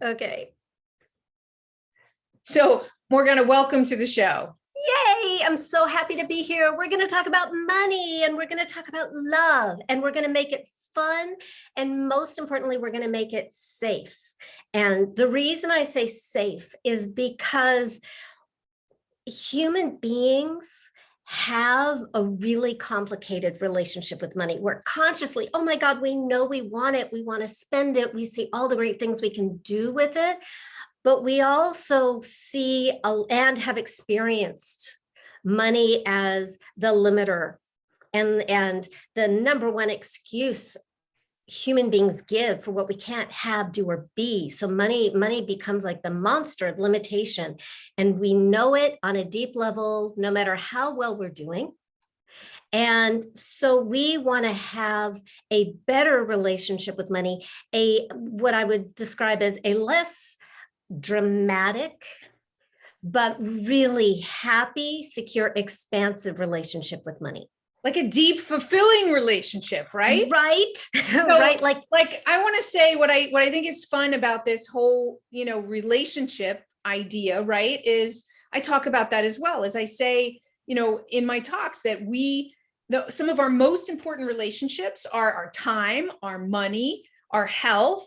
Okay. So, Morgana, welcome to the show. Yay! I'm so happy to be here. We're going to talk about money and we're going to talk about love and we're going to make it fun. And most importantly, we're going to make it safe. And the reason I say safe is because human beings have a really complicated relationship with money. We're consciously, oh my God, we know we want it. We want to spend it. We see all the great things we can do with it. But we also see and have experienced money as the limiter and the number one excuse human beings give for what we can't have, do, or be. So money becomes like the monster of limitation. And we know it on a deep level, no matter how well we're doing. And so we want to have a better relationship with money, what I would describe as a less dramatic, but really happy, secure, expansive relationship with money. Like a deep, fulfilling relationship, right? Right. So, right. Like I want to say what I think is fun about this whole, relationship idea, right? Is I talk about that as well. As I say, in my talks that some of our most important relationships are our time, our money, our health.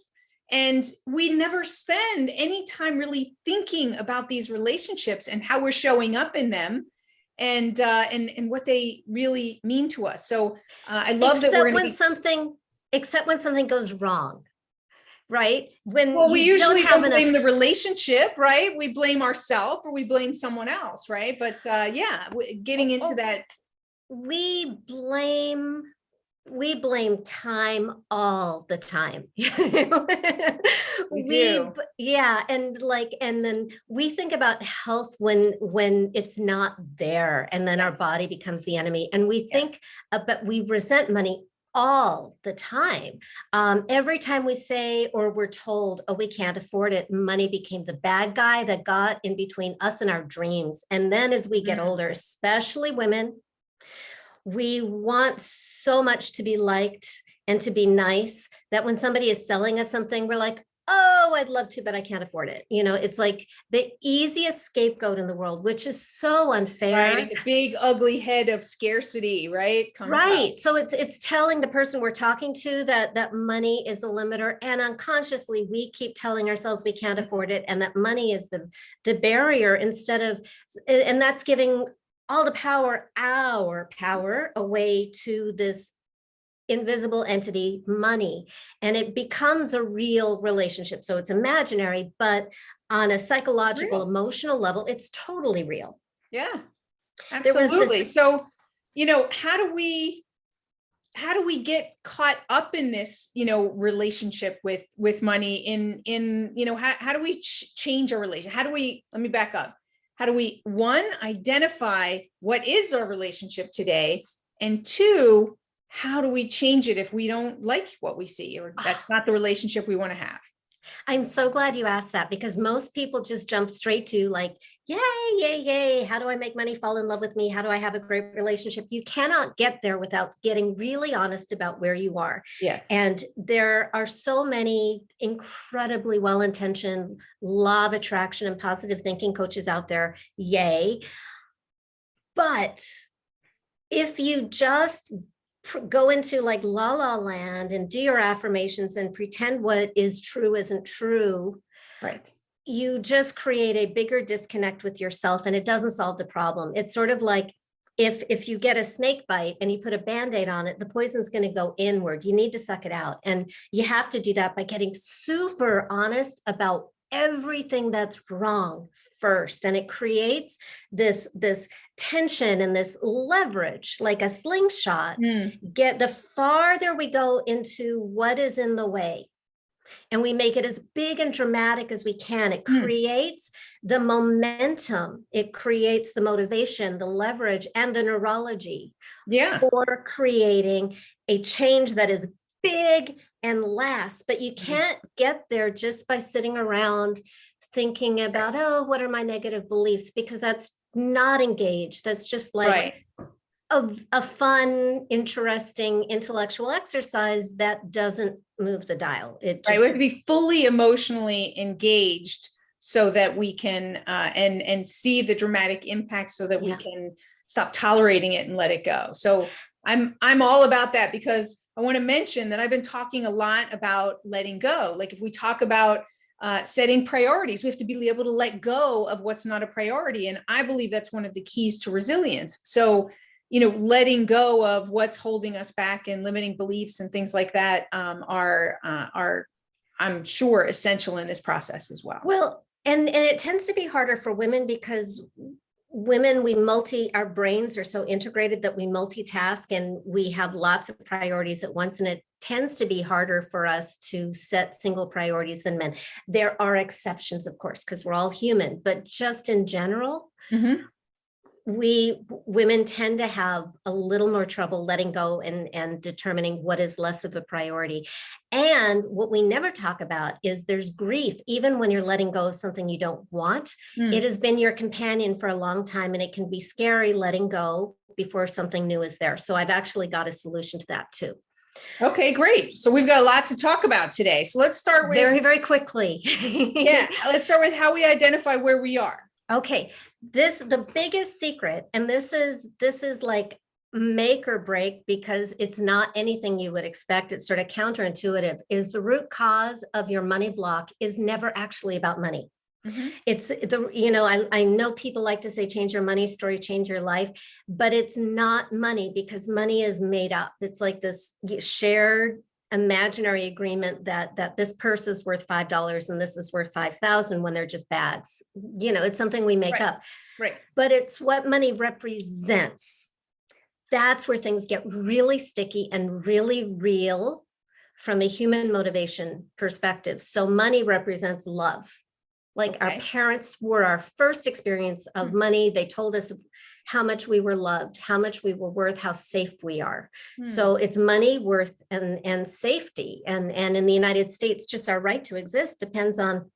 And we never spend any time really thinking about these relationships and how we're showing up in them and what they really mean to us. So I love that we're going to except when something goes wrong, right? When we usually don't blame the relationship, right? We blame ourselves or we blame someone else, right? But getting into that. We blame time all the time. We do. Yeah. And then we think about health when it's not there, and then our body becomes the enemy. And we think, but we resent money all the time. Every time we say, or we're told, oh, we can't afford it, money became the bad guy that got in between us and our dreams. And then as we get older, especially women, we want so much to be liked and to be nice that when somebody is selling us something, we're like, oh, I'd love to, but I can't afford it. It's like the easiest scapegoat in the world, which is so unfair. Right. The big ugly head of scarcity, right? Right. So it's telling the person we're talking to that money is a limiter, and unconsciously we keep telling ourselves we can't afford it and that money is the barrier, and that's giving all our power away to this invisible entity, money, and it becomes a real relationship. So it's imaginary, but on a psychological, emotional level, it's totally real. Yeah, absolutely. So, how do we get caught up in this, relationship with money how do we change our relationship? Let me back up. How do we, one, identify what is our relationship today? And two, how do we change it if we don't like what we see, or that's not the relationship we want to have? I'm so glad you asked that, because most people just jump straight to like, yay, yay, yay. How do I make money fall in love with me? How do I have a great relationship? You cannot get there without getting really honest about where you are. Yes. And there are so many incredibly well-intentioned law of attraction and positive thinking coaches out there. Yay. But if you just go into like la la land and do your affirmations and pretend what is true isn't true, right, you just create a bigger disconnect with yourself, and it doesn't solve the problem. It's sort of like if you get a snake bite and you put a Band-Aid on it, the poison's going to go inward. You need to suck it out, and you have to do that by getting super honest about everything that's wrong first. And it creates this tension and this leverage like a slingshot. Get the farther we go into what is in the way, and we make it as big and dramatic as we can, it creates the momentum, it creates the motivation, the leverage, and the neurology for creating a change that is big and lasts. But you can't get there just by sitting around thinking about, oh, what are my negative beliefs? Because that's not engaged. That's just like, a fun, interesting intellectual exercise that doesn't move the dial. It Right. We have just, to be fully emotionally engaged so that we can and see the dramatic impact so that we yeah. can stop tolerating it and let it go. So I'm all about that, because I want to mention that I've been talking a lot about letting go. Like if we talk about setting priorities, we have to be able to let go of what's not a priority. And I believe that's one of the keys to resilience. So, you know, letting go of what's holding us back and limiting beliefs and things like that are I'm sure essential in this process as well. Well, and it tends to be harder for women because women, our brains are so integrated that we multitask and we have lots of priorities at once. And it tends to be harder for us to set single priorities than men. There are exceptions, of course, because we're all human, but just in general, Mm-hmm. women tend to have a little more trouble letting go and determining what is less of a priority. And what we never talk about is there's grief, even when you're letting go of something you don't want. It has been your companion for a long time, and it can be scary letting go before something new is there. So I've actually got a solution to that too. Okay, great. So we've got a lot to talk about today. So let's start with Very quickly. yeah, let's start with how we identify where we are. Okay, the biggest secret, and this is like make or break, because it's not anything you would expect. It's sort of counterintuitive, is the root cause of your money block is never actually about money. Mm-hmm. It's I know people like to say change your money story, change your life, but it's not money, because money is made up. It's like this shared imaginary agreement that this purse is worth $5 and this is worth 5,000 when they're just bags. It's something we make up. Right. But it's what money represents. That's where things get really sticky and really real from a human motivation perspective. So money represents love. Like our parents were our first experience of money. They told us how much we were loved, how much we were worth, how safe we are. So it's money, worth, and safety. And in the United States, just our right to exist depends on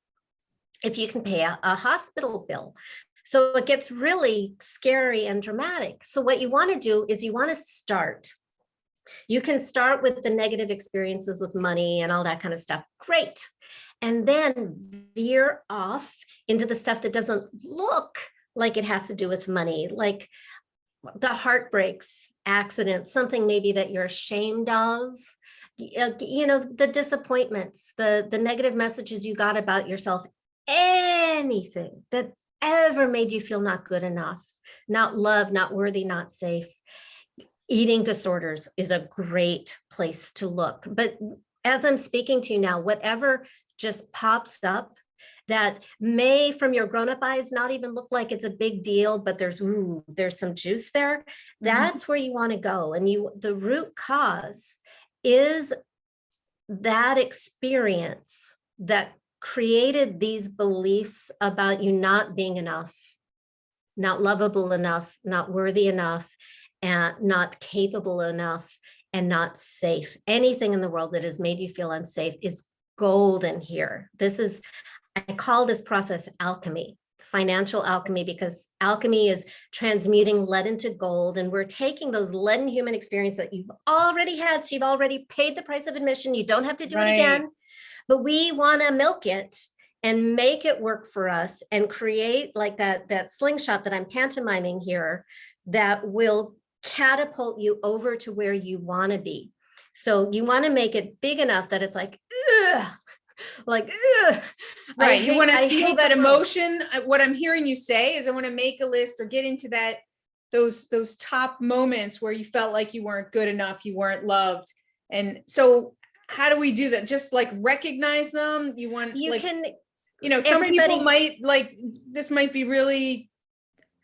if you can pay a hospital bill. So it gets really scary and dramatic. So what you want to do is you want to start. You can start with the negative experiences with money and all that kind of stuff. Great. And then veer off into the stuff that doesn't look like it has to do with money, like the heartbreaks, accidents, something maybe that you're ashamed of, the disappointments, the negative messages you got about yourself, anything that ever made you feel not good enough, not loved, not worthy, not safe. Eating disorders is a great place to look. But as I'm speaking to you now, whatever just pops up that may from your grown-up eyes not even look like it's a big deal, but there's some juice there, that's where you want to go. And the root cause is that experience that created these beliefs about you not being enough, not lovable enough, not worthy enough, and not capable enough, and not safe. Anything in the world that has made you feel unsafe is golden here. I call this process alchemy, financial alchemy, because alchemy is transmuting lead into gold. And we're taking those leaden human experience that you've already had. So you've already paid the price of admission. You don't have to do it again, but we want to milk it and make it work for us and create like that slingshot that I'm pantomiming here that will catapult you over to where you want to be. So you want to make it big enough that it's like, ugh, like, ugh. Right. You want to feel that emotion. What I'm hearing you say is I want to make a list or get into those top moments where you felt like you weren't good enough, you weren't loved. And so how do we do that? Just like recognize them. Some people might like, this might be really,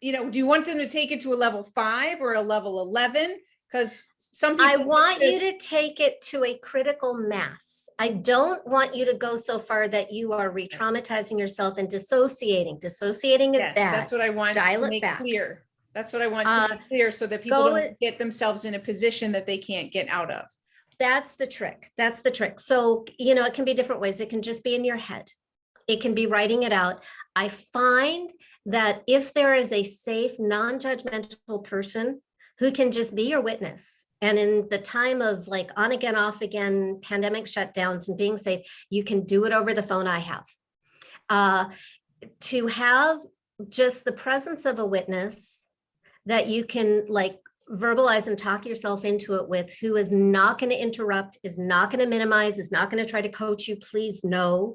do you want them to take it to a level 5 or a level 11? Because some people, I want you to take it to a critical mass. I don't want you to go so far that you are re-traumatizing yourself and dissociating. Dissociating is bad. That's what I want to make clear. That's what I want to make clear so that people don't get themselves in a position that they can't get out of. That's the trick. That's the trick. So, it can be different ways. It can just be in your head. It can be writing it out. I find that if there is a safe, non-judgmental person who can just be your witness. And in the time of like on again, off again, pandemic shutdowns and being safe, you can do it over the phone. I have. To have just the presence of a witness that you can like verbalize and talk yourself into it with, who is not going to interrupt, is not going to minimize, is not going to try to coach you, please no,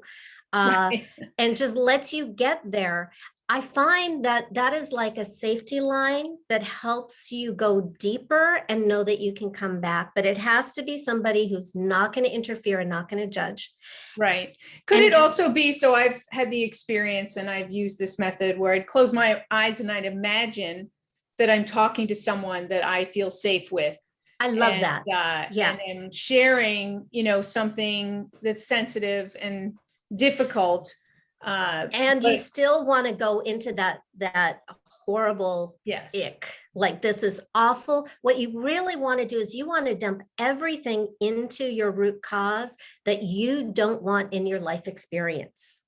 Right. and just lets you get there. I find that that is like a safety line that helps you go deeper and know that you can come back, but it has to be somebody who's not going to interfere and not going to judge. Right. Could it also be, so I've had the experience and I've used this method where I'd close my eyes and I'd imagine that I'm talking to someone that I feel safe with. I love And, that. Yeah. And am sharing, something that's sensitive and difficult. And you still want to go into that horrible Yes. ick, like this is awful. What you really want to do is you want to dump everything into your root cause that you don't want in your life experience.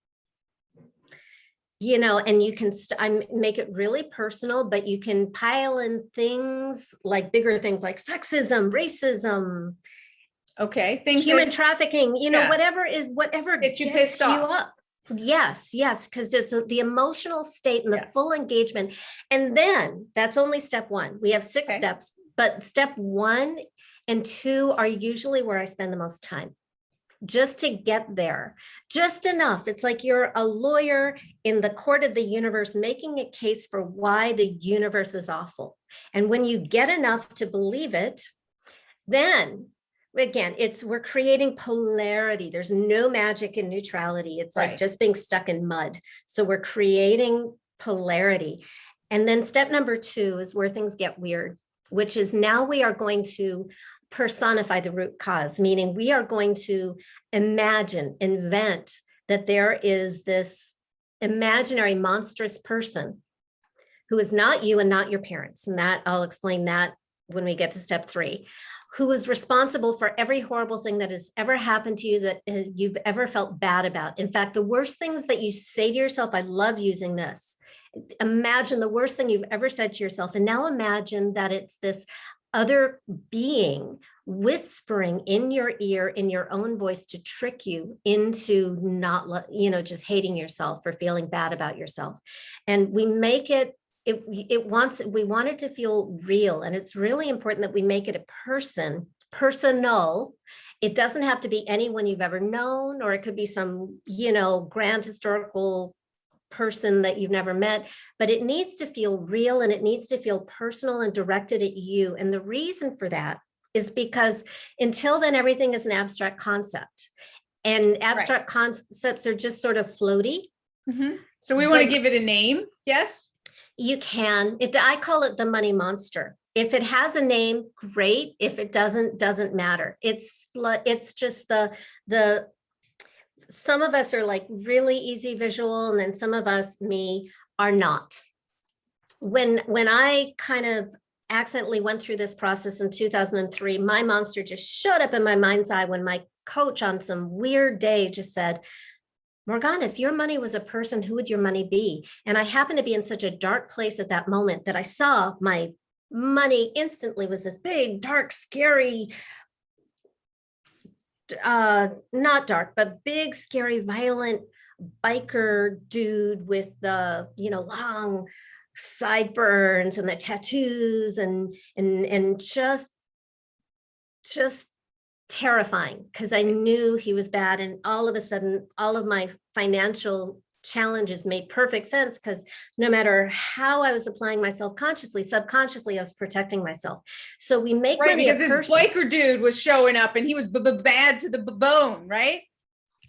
And you can make it really personal, but you can pile in things like bigger things like sexism, racism, Okay. human trafficking, yeah. whatever Get you gets pissed you off. up. Yes, because it's the emotional state and the Yeah. full engagement. And then that's only step one. We have 6 steps, but step 1 and 2 are usually where I spend the most time. Just to get there, just enough. It's like you're a lawyer in the court of the universe making a case for why the universe is awful. And when you get enough to believe it, then again, we're creating polarity. There's no magic in neutrality. It's like just being stuck in mud. So we're creating polarity. And then step number 2 is where things get weird, which is now we are going to personify the root cause, meaning we are going to invent that there is this imaginary monstrous person who is not you and not your parents. And that I'll explain that when we get to step 3, who is responsible for every horrible thing that has ever happened to you that you've ever felt bad about. In fact, the worst things that you say to yourself, I love using this. Imagine the worst thing you've ever said to yourself. And now imagine that it's this other being whispering in your ear in your own voice to trick you into not, just hating yourself or feeling bad about yourself. And we make we want it to feel real. And it's really important that we make it a personal. It doesn't have to be anyone you've ever known, or it could be some, grand historical person that you've never met, but it needs to feel real and it needs to feel personal and directed at you. And the reason for that is because until then, everything is an abstract concept, and abstract concepts are just sort of floaty. Mm-hmm. So we want to give it a name. Yes. You can. I call it the money monster. If it has a name, great. If it doesn't matter. It's just the some of us are like really easy visual, and then some of us, me, are not. When I kind of accidentally went through this process in 2003, my monster just showed up in my mind's eye when my coach on some weird day just said, Morgana, if your money was a person, who would your money be? And I happened to be in such a dark place at that moment that I saw my money instantly was this big, dark, scary, not dark, but big, scary, violent biker dude with the, long sideburns and the tattoos and just terrifying, because I knew he was bad. And all of a sudden, all of my financial challenges made perfect sense, because no matter how I was applying myself consciously, subconsciously, I was protecting myself. So we make money because this biker dude was showing up and he was bad to the bone, right?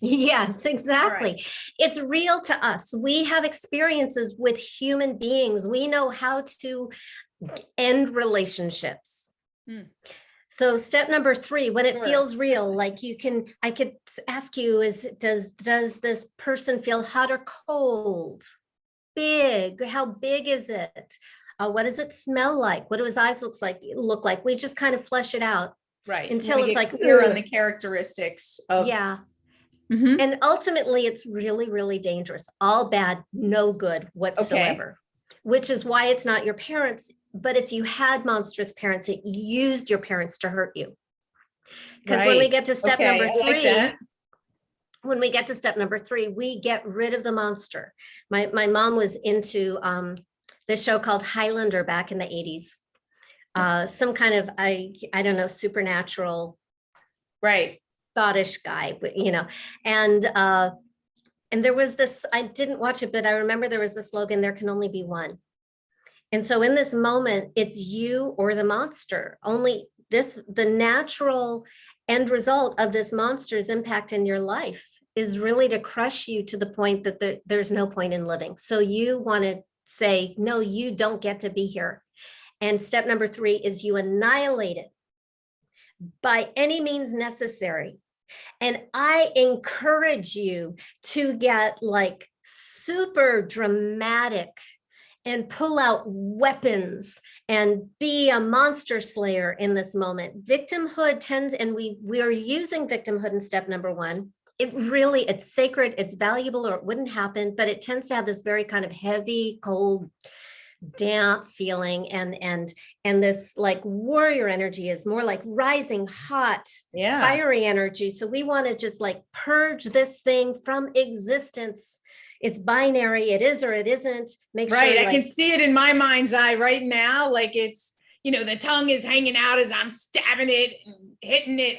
Yes, exactly. Right. It's real to us. We have experiences with human beings. We know how to end relationships. So step number 3, when it feels real, like I could ask you, does this person feel hot or cold? Big? How big is it? What does it smell like? What do his eyes look like? We just kind of flesh it out. Right. Until it's like clear on the characteristics of. Yeah. Mm-hmm. And ultimately it's really, really dangerous. All bad, no good whatsoever, which is why it's not your parents. But if you had monstrous parents, it used your parents to hurt you. Because when we get to step number I like three, that. when we get to step number three, we get rid of the monster. My mom was into this show called Highlander back in the 80s. Some kind of, I don't know, supernatural, Right. thoughtish guy, but and there was this, I didn't watch it, but I remember there was the slogan, there can only be one. And so in this moment, it's you or the monster. Only this, the natural end result of this monster's impact in your life is really to crush you to the point that there's no point in living. So you want to say, no, you don't get to be here. And step number three is you annihilate it by any means necessary. And I encourage you to get like super dramatic and pull out weapons and be a monster slayer in this moment. Victimhood tends, and we are using victimhood in step number one. It's sacred, it's valuable, or it wouldn't happen, but it tends to have this very kind of heavy, cold, damp feeling, and this like warrior energy is more like rising hot, fiery energy. So we want to just like purge this thing from existence. It's binary, it is or it isn't. Make sure, I can see it in my mind's eye right now. Like it's, the tongue is hanging out as I'm stabbing it and hitting it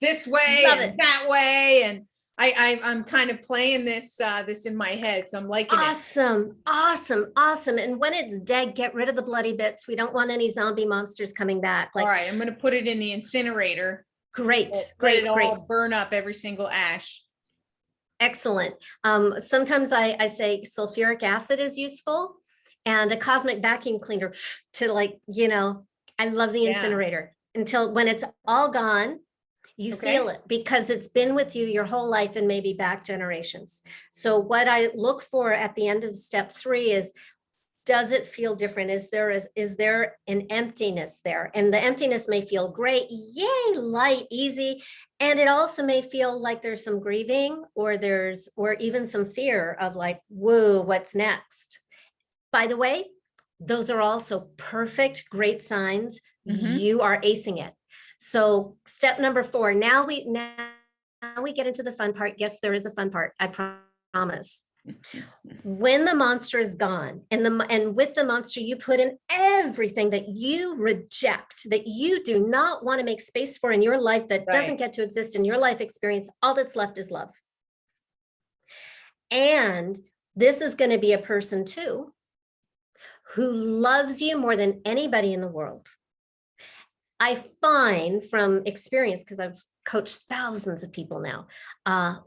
this way and that way. And I'm kind of playing this in my head. So I'm liking it. Awesome. And when it's dead, get rid of the bloody bits. We don't want any zombie monsters coming back. All right, I'm going to put it in the incinerator. Great. All burn up every single ash. Excellent. Sometimes I say sulfuric acid is useful, and a cosmic vacuum cleaner to I love the incinerator until when it's all gone. You feel it because it's been with you your whole life and maybe back generations. So what I look for at the end of step three is, does it feel different? Is there an emptiness there? And the emptiness may feel great, yay, light, easy. And it also may feel like there's some grieving or even some fear of like, whoa, what's next? By the way, those are also perfect, great signs. You are acing it. So step number four, now we get into the fun part. Yes, there is a fun part, I promise. When the monster is gone and with the monster, you put in everything that you reject, that you do not want to make space for in your life, that doesn't get to exist in your life experience. All that's left is love. And this is going to be a person too, who loves you more than anybody in the world. I find from experience, because I've coached thousands of people now,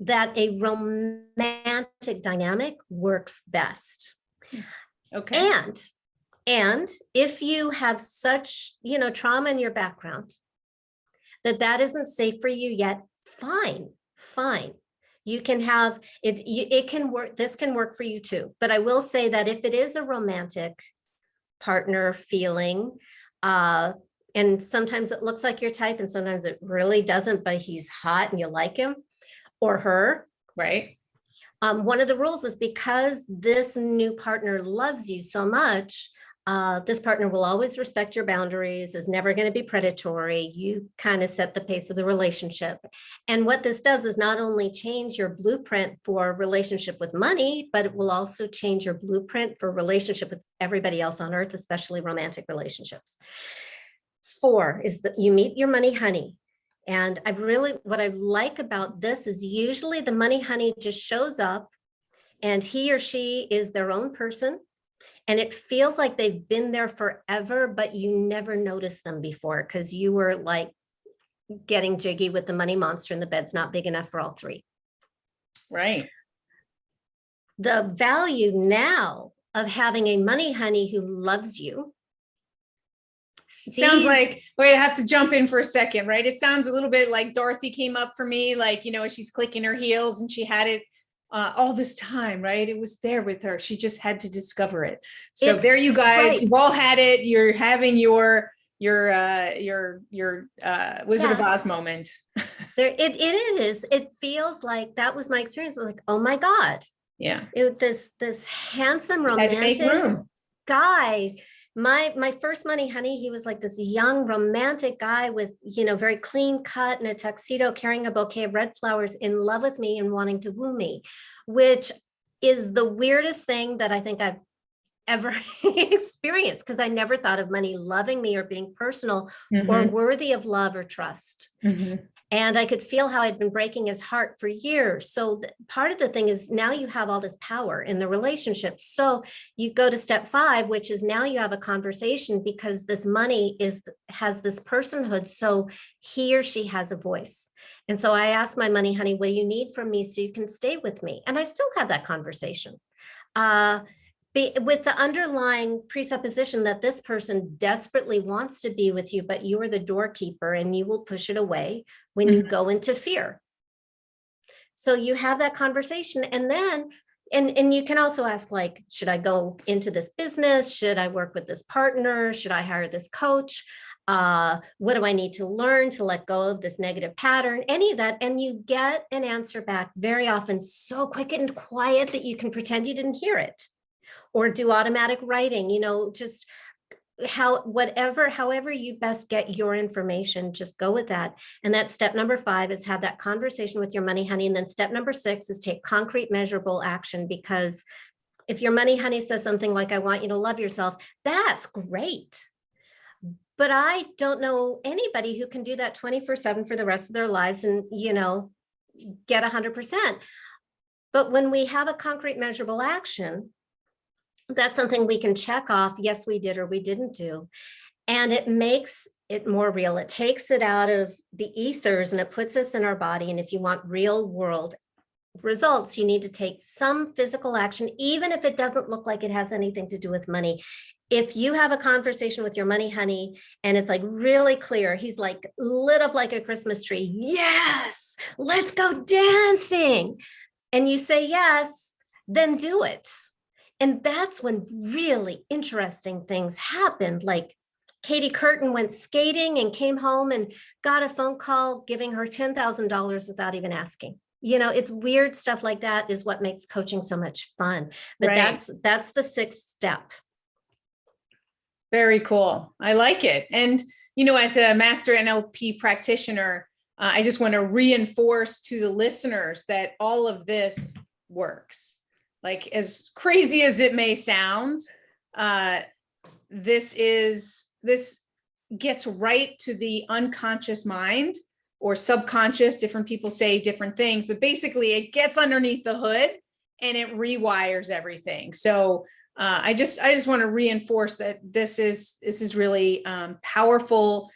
that a romantic dynamic works best. Okay. And if you have such, trauma in your background, that isn't safe for you yet, fine. You can have it. It can work. This can work for you too. But I will say that if it is a romantic partner feeling, and sometimes it looks like your type and sometimes it really doesn't, but he's hot and you like him or her. Right. One of the rules is, because this new partner loves you so much, this partner will always respect your boundaries, is never going to be predatory. You kind of set the pace of the relationship. And what this does is not only change your blueprint for relationship with money, but it will also change your blueprint for relationship with everybody else on earth, especially romantic relationships. 4 is that you meet your money honey. And what I like about this is usually the money honey just shows up and he or she is their own person. And it feels like they've been there forever, but you never noticed them before because you were like getting jiggy with the money monster and the bed's not big enough for all 3. Right. The value now of having a money honey who loves you. Sounds like, wait, I have to jump in for a second, right? It sounds a little bit like Dorothy came up for me, like, she's clicking her heels and she had it all this time, right? It was there with her. She just had to discover it. So there you guys, you've all had it. You're having your Wizard of Oz moment. It is. It feels like that was my experience. I was like, oh my God. Yeah. This handsome romantic guy My first money honey, he was like this young romantic guy with, very clean cut in a tuxedo, carrying a bouquet of red flowers, in love with me and wanting to woo me, which is the weirdest thing that I think I've ever experienced, because I never thought of money loving me or being personal or Mm-hmm. worthy of love or trust. Mm-hmm. And I could feel how I'd been breaking his heart for years. So part of the thing is, now you have all this power in the relationship. So you go to step 5, which is now you have a conversation, because this money has this personhood. So he or she has a voice. And so I asked my money honey, what do you need from me so you can stay with me? And I still have that conversation. With the underlying presupposition that this person desperately wants to be with you, but you're the doorkeeper and you will push it away when you go into fear. So you have that conversation, and then, and you can also ask, like, should I go into this business? Should I work with this partner? Should I hire this coach? What do I need to learn to let go of this negative pattern? Any of that. And you get an answer back very often so quick and quiet that you can pretend you didn't hear it, or do automatic writing, just however you best get your information, just go with that. And that's step number 5, is have that conversation with your money honey. And then step number 6 is take concrete, measurable action, because if your money honey says something like, I want you to love yourself, that's great. But I don't know anybody who can do that 24/7 for the rest of their lives and, get 100%. But when we have a concrete, measurable action, that's something we can check off. Yes, we did, or we didn't do. And it makes it more real. It takes it out of the ethers and it puts us in our body. And if you want real world results, you need to take some physical action, even if it doesn't look like it has anything to do with money. If you have a conversation with your money honey and it's like really clear, he's like lit up like a Christmas tree. Yes, let's go dancing. And you say yes, then do it. And that's when really interesting things happened. Like Katie Curtin went skating and came home and got a phone call giving her $10,000 without even asking. It's weird stuff like that is what makes coaching so much fun. But Right. that's the 6th step. Very cool. I like it. And, as a master NLP practitioner, I just want to reinforce to the listeners that all of this works. Like, as crazy as it may sound, this gets right to the unconscious mind or subconscious. Different people say different things, but basically it gets underneath the hood and it rewires everything. So I just want to reinforce that this is really powerful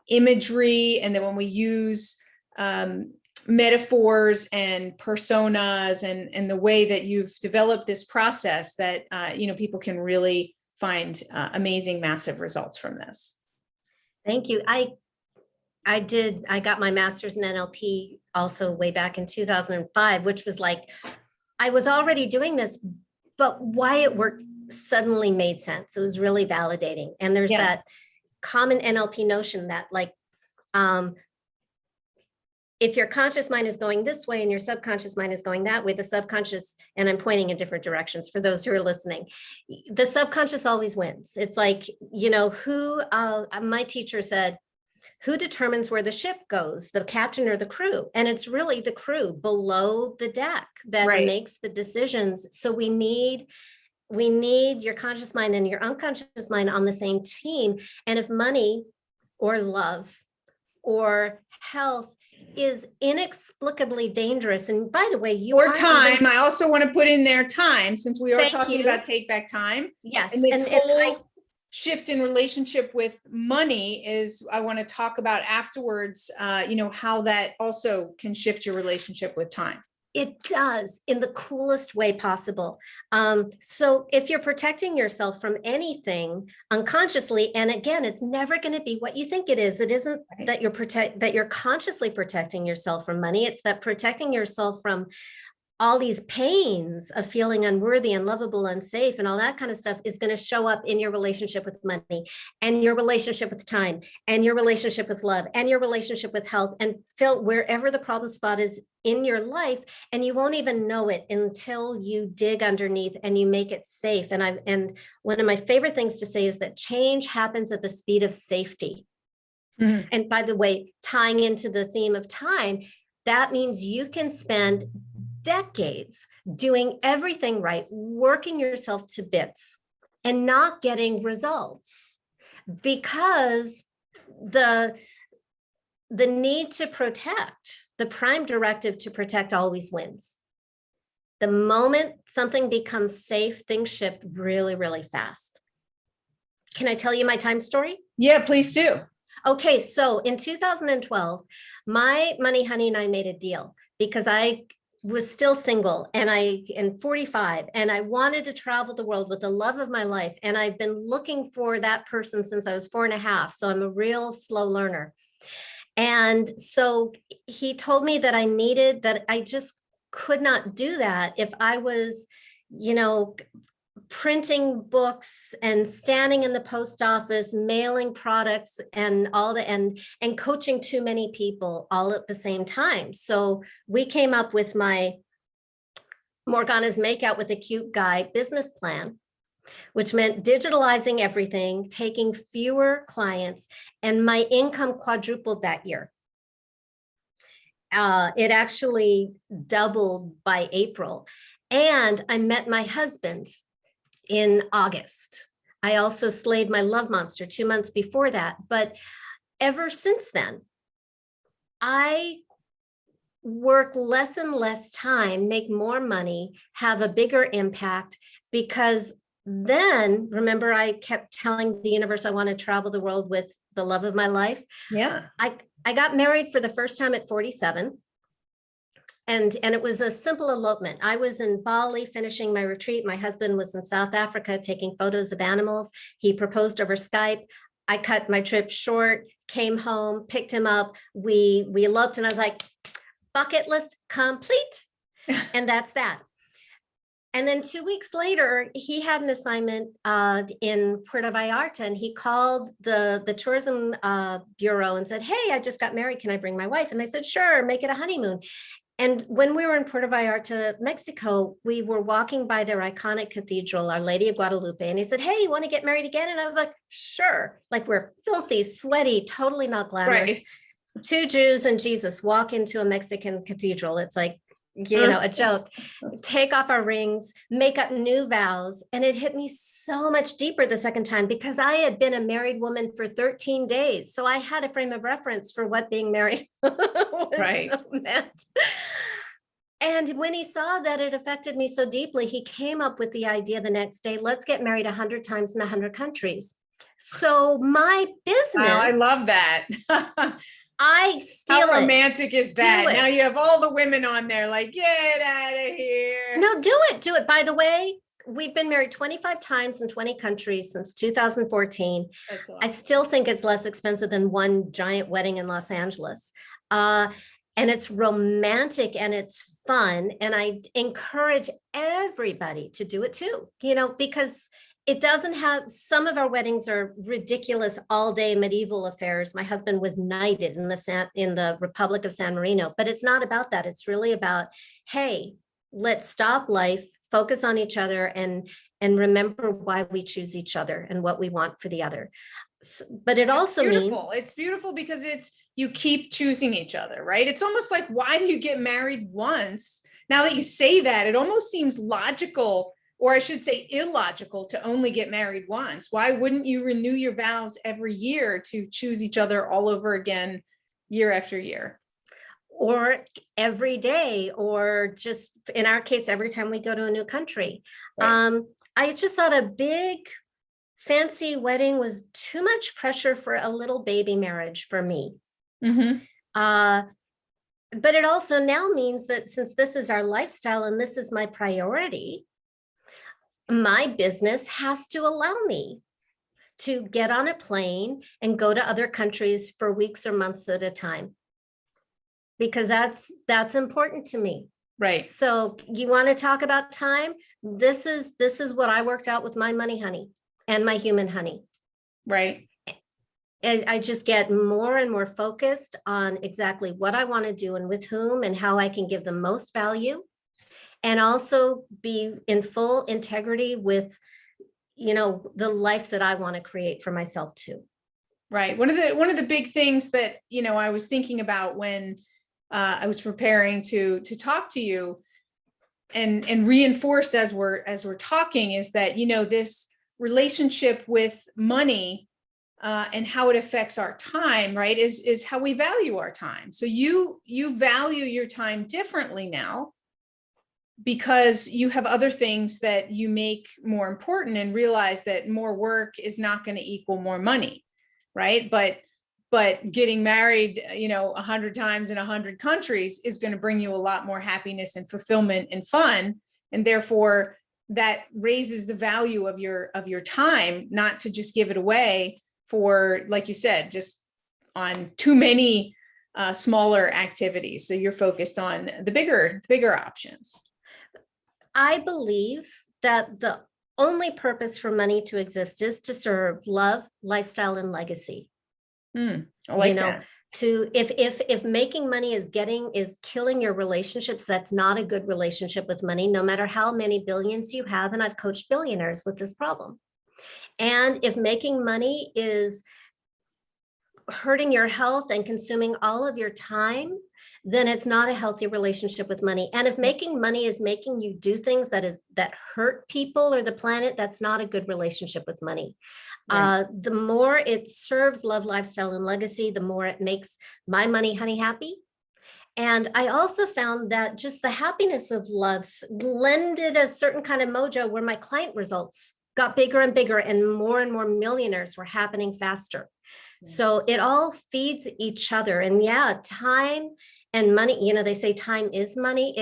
imagery, and then when we use metaphors and personas and the way that you've developed this process, that people can really find amazing, massive results from this. Thank you. I got my master's in NLP also way back in 2005, which was like, I was already doing this, but why it worked suddenly made sense. It was really validating. And there's that common NLP notion that, like, if your conscious mind is going this way and your subconscious mind is going that way, the subconscious, and I'm pointing in different directions for those who are listening, the subconscious always wins. It's like, my teacher said, who determines where the ship goes, the captain or the crew? And it's really the crew below the deck that makes the decisions. So we need your conscious mind and your unconscious mind on the same team. And if money or love or health is inexplicably dangerous, and by the way, time, I also want to put in there time, since we are talking about take back time. Yes. And this whole shift in relationship with money is, I want to talk about afterwards, how that also can shift your relationship with time. It does, in the coolest way possible. So if you're protecting yourself from anything unconsciously, and again, it's never going to be what you think it is. It isn't that you're consciously protecting yourself from money. It's that protecting yourself from all these pains of feeling unworthy, unlovable, unsafe, and all that kind of stuff is going to show up in your relationship with money and your relationship with time and your relationship with love and your relationship with health, and feel wherever the problem spot is in your life. And you won't even know it until you dig underneath and you make it safe. And one of my favorite things to say is that change happens at the speed of safety. Mm-hmm. And by the way, tying into the theme of time, that means you can spend decades doing everything right, working yourself to bits and not getting results because the need to protect, the prime directive to protect always wins. The moment something becomes safe, things shift really, really fast. Can I tell you my time story? Yeah, please do. Okay, so in 2012, my money honey and I made a deal because I was still single and 45, and I wanted to travel the world with the love of my life. And I've been looking for that person since I was 4.5. So I'm a real slow learner. And so he told me that I just could not do that if I was, printing books and standing in the post office, mailing products and coaching too many people all at the same time. So we came up with my Morgana's Make Out with a Cute Guy business plan, which meant digitalizing everything, taking fewer clients, and my income quadrupled that year. It actually doubled by April. And I met my husband in August. I also slayed my love monster 2 months before that. But ever since then, I work less and less time, make more money, have a bigger impact, because then, remember, I kept telling the universe I want to travel the world with the love of my life. Yeah. I got married for the first time at 47. And it was a simple elopement. I was in Bali finishing my retreat. My husband was in South Africa taking photos of animals. He proposed over Skype. I cut my trip short, came home, picked him up. We eloped, and I was like, bucket list complete. And that's that. And then 2 weeks later, he had an assignment in Puerto Vallarta, and he called the tourism bureau and said, hey, I just got married. Can I bring my wife? And they said, sure, make it a honeymoon. And when we were in Puerto Vallarta, Mexico, we were walking by their iconic cathedral, Our Lady of Guadalupe. And he said, hey, you want to get married again? And I was like, sure. Like, we're filthy, sweaty, totally not glamorous. Right. Two Jews and Jesus walk into a Mexican cathedral. It's like, a joke. Take off our rings, make up new vows. And it hit me so much deeper the second time because I had been a married woman for 13 days. So I had a frame of reference for what being married meant. And when he saw that it affected me so deeply, he came up with the idea the next day, let's get married 100 times in 100 countries. So my business. Wow, I love that. I steal How romantic is that? Do it. Now you have all the women on there like, get out of here. No, do it. By the way, we've been married 25 times in 20 countries since 2014. That's awesome. I still think it's less expensive than one giant wedding in Los Angeles. And it's romantic and it's fun. And I encourage everybody to do it too, because it doesn't have, some of our weddings are ridiculous all-day medieval affairs. My husband was knighted in the Republic of San Marino, but it's not about that. It's really about, hey, let's stop life, focus on each other, and remember why we choose each other and what we want for the other. But it also means it's beautiful because you keep choosing each other, right? It's almost like, why do you get married once? Now that you say that, it almost seems logical, or I should say illogical, to only get married once. Why wouldn't you renew your vows every year to choose each other all over again, year after year? Or every day, or just in our case, every time we go to a new country. Right. I just thought a big fancy wedding was too much pressure for a little baby marriage for me. Mm-hmm. But it also now means that since this is our lifestyle and this is my priority, my business has to allow me to get on a plane and go to other countries for weeks or months at a time, because that's important to me. Right. So you want to talk about time? This is what I worked out with my money honey and my human honey. Right. I just get more and more focused on exactly what I want to do and with whom and how I can give the most value, and also be in full integrity with, the life that I want to create for myself too. Right. One of the big things that, I was thinking about when I was preparing to talk to you, and reinforced as we're talking, is that, this relationship with money, and how it affects our time, right, is how we value our time. So you value your time differently now because you have other things that you make more important, and realize that more work is not going to equal more money, right? But getting married, 100 times in 100 countries is going to bring you a lot more happiness and fulfillment and fun. And therefore that raises the value of your time, not to just give it away for, like you said, just on too many smaller activities. So you're focused on the bigger options. I believe that the only purpose for money to exist is to serve love, lifestyle, and legacy. I like that. If making money is killing your relationships, that's not a good relationship with money, no matter how many billions you have. And I've coached billionaires with this problem. And if making money is hurting your health and consuming all of your time, then it's not a healthy relationship with money. And if making money is making you do things that hurt people or the planet, that's not a good relationship with money. Right. The more it serves love, lifestyle, and legacy, the more it makes my money honey happy. And I also found that just the happiness of love blended a certain kind of mojo where my client results got bigger and bigger, and more millionaires were happening faster. So it all feeds each other. And yeah, time and money, they say time is money.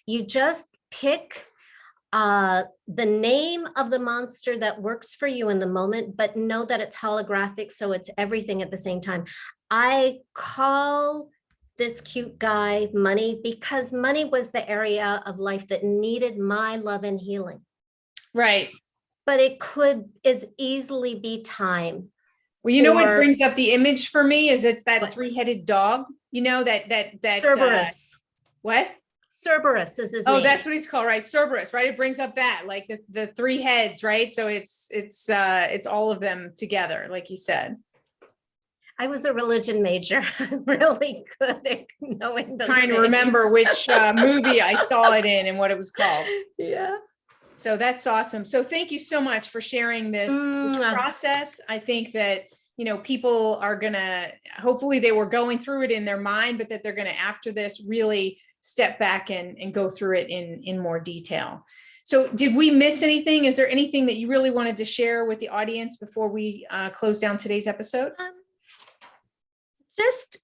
You just pick the name of the monster that works for you in the moment, but know that it's holographic. So it's everything at the same time. I call this cute guy money because money was the area of life that needed my love and healing. Right. But it could as easily be time. Well, what brings up the image for me is it's that what? Three-headed dog, that Cerberus. What? Cerberus is his name. Oh, that's what he's called, right? Cerberus, right? It brings up that, like the three heads, right? So it's all of them together, like you said. I was a religion major. I'm really good at knowing those Trying things. to remember which movie I saw it in and what it was called. Yeah. So that's awesome. So thank you so much for sharing this process. I think that, people are gonna, hopefully they were going through it in their mind, but that they're gonna, after this, really step back and go through it in more detail. So did we miss anything? Is there anything that you really wanted to share with the audience before we close down today's episode? Just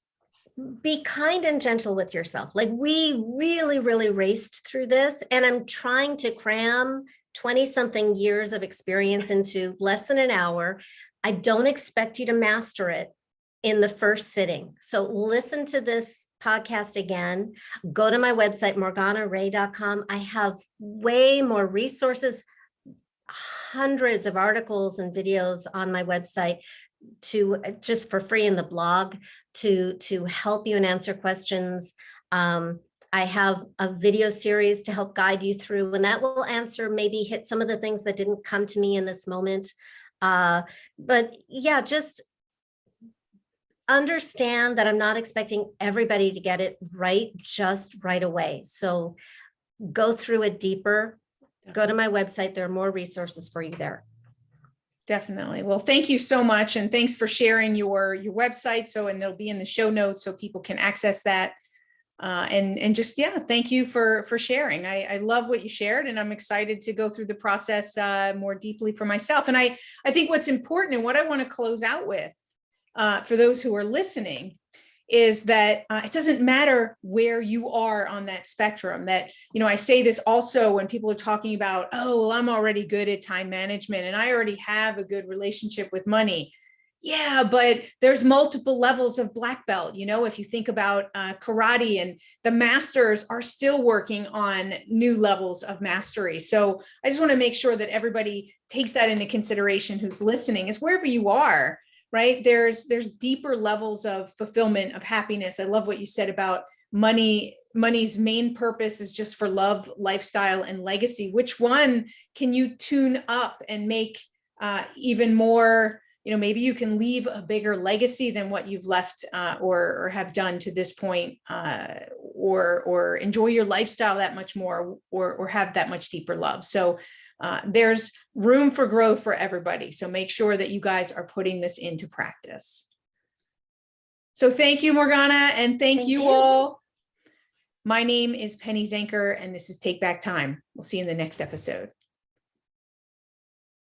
be kind and gentle with yourself. Like, we really, really raced through this, and I'm trying to cram 20 something years of experience into less than an hour. I don't expect you to master it in the first sitting. So listen to this podcast again. Go to my website, morganarae.com. I have way more resources, hundreds of articles and videos on my website to just for free in the blog to help you and answer questions. I have a video series to help guide you through, and that will hit some of the things that didn't come to me in this moment. But yeah, just understand that I'm not expecting everybody to get it right just right away. So go through it deeper. Go to my website. There are more resources for you there. Definitely. Well, thank you so much. And thanks for sharing your website. And they'll be in the show notes so people can access that. And just, thank you for sharing. I love what you shared, and I'm excited to go through the process more deeply for myself. And I think what's important, and what I want to close out with for those who are listening, is that it doesn't matter where you are on that spectrum. That, I say this also when people are talking about, oh, well, I'm already good at time management and I already have a good relationship with money. Yeah, but there's multiple levels of black belt. If you think about karate, and the masters are still working on new levels of mastery. So I just want to make sure that everybody takes that into consideration who's listening, is wherever you are, right? There's deeper levels of fulfillment, of happiness. I love what you said about money. Money's main purpose is just for love, lifestyle, and legacy. Which one can you tune up and make even more? Maybe you can leave a bigger legacy than what you've left or have done to this point, or enjoy your lifestyle that much more, or have that much deeper love. So there's room for growth for everybody. So make sure that you guys are putting this into practice. So thank you, Morgana, and thank you all. My name is Penny Zenker, and this is Take Back Time. We'll see you in the next episode.